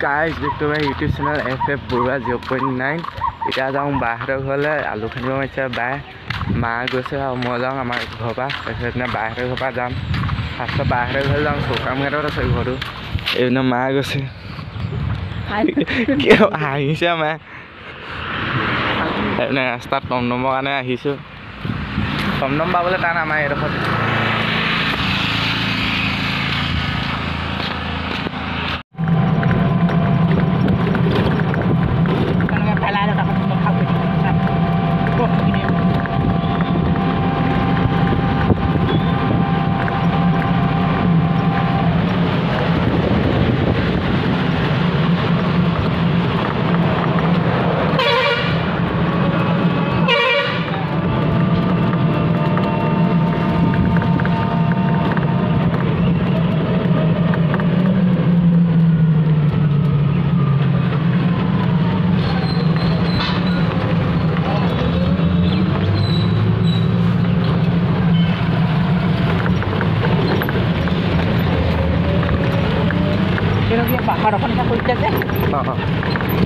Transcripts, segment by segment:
guys back to my YouTube channel FF Baruah 0.9 এতিয়া যাওঁ বাহঁতৰ ঘৰলৈ আলু খান্দিব মাৰিছে বাই মা গৈছে আৰু মই যাওঁ আমাৰ ঘৰৰ পৰা তাৰপিছত বাহঁতৰ ঘৰৰ পৰা যাম ফাৰ্ষ্টত বাহঁতৰ ঘৰলৈ যাওঁ চৌকামঘাটত আছে ঘৰটো এইপিনে মা গৈছে হাঁহিছে মা এইপিনে ৰাস্তাত টমটমৰ কাৰণে আহিছোঁ টমটম পাবলৈ টান আমাৰ এইডোখৰত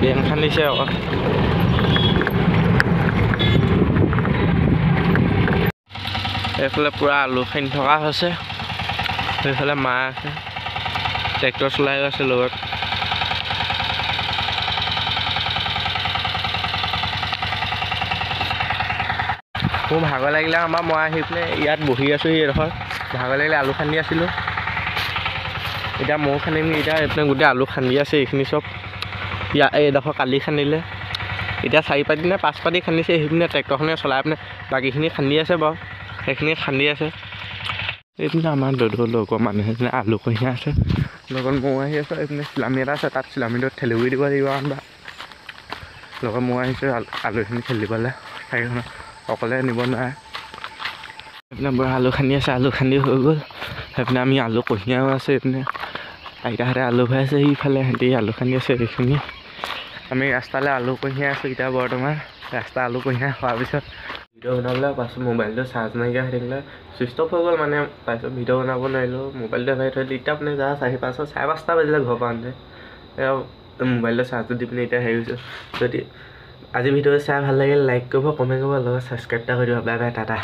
বেন খান্দিছে আকৌ এইফালে পুৰা আলু খান্দি থকা হৈছে সেইফালে মা আছে ট্ৰেক্টৰ চলাই আছে লগত মোৰ ভাগৰ লাগিলে আমাৰ মই আহি পেলাই ইয়াত বহি আছোঁ এইডোখৰ ভাগৰ লাগিলে আলু খান্দি আছিলোঁ এতিয়া ময়ো খান্দিম এতিয়া এইপিনে গোটেই আলু খান্দি আছে এইখিনি চব ইয়াত এইডোখৰ কালি খান্দিলে এতিয়া 4 পাতি নে 5 পাতি খান্দিছে সেইপিনে ট্ৰেক্টৰখনে চলাই পিনে বাকীখিনি খান্দি আছে বাৰু সেইখিনি খান্দি আছে এইপিনে আমাৰ লগৰ মানুহ এজনে আলু কঢ়িয়াই আছে লগত ময়ো আহি আছোঁ এইপিনে চিলামী এটা আছে তাত চিলামীটোত ঠেলি দিব লাগিব বা লগত ময়ো আহিছোঁ আলুখিনি ঠেলিবলৈ চাৰিখনত অকলে নিব নোৱাৰে এইপিনে বৰ আলু খান্দি আছে আলু খান্দি হৈ গ'ল সেইপিনে আমি আলু কঢ়িয়াও আছে এইপিনে আইতাহঁতে আলু ভৰাই আছে সেইফালে সিহঁতি আলু খান্দি আছে সেইখিনি আমি ৰাস্তালৈ আলু কঢ়িয়াই আছোঁ এতিয়া বৰ্তমান ৰাস্তা আলু কঢ়িয়াই হোৱাৰ পিছত ভিডিঅ' বনাবলৈ পাছত মোবাইলটো চাৰ্জ নাইকিয়া হৈ থাকিলে ছুইচ অফ হৈ গ'ল মানে তাৰপিছত ভিডিঅ' বনাব নোৱাৰিলোঁ মোবাইলটো এবাৰ থৈ দিলোঁ এতিয়া আপুনি যা 4-5 বাজিলে ঘৰৰ পৰা আনোতে মোবাইলটো চাৰ্জটো দি পিনে এতিয়া হেৰি হৈছোঁ যদি আজি ভিডিঅ' চাই ভাল লাগিলে লাইক কৰিব কমেণ্ট কৰিব লগত ছাবস্ক্ৰাইব এটা কৰি দিব বাই বাই টাটা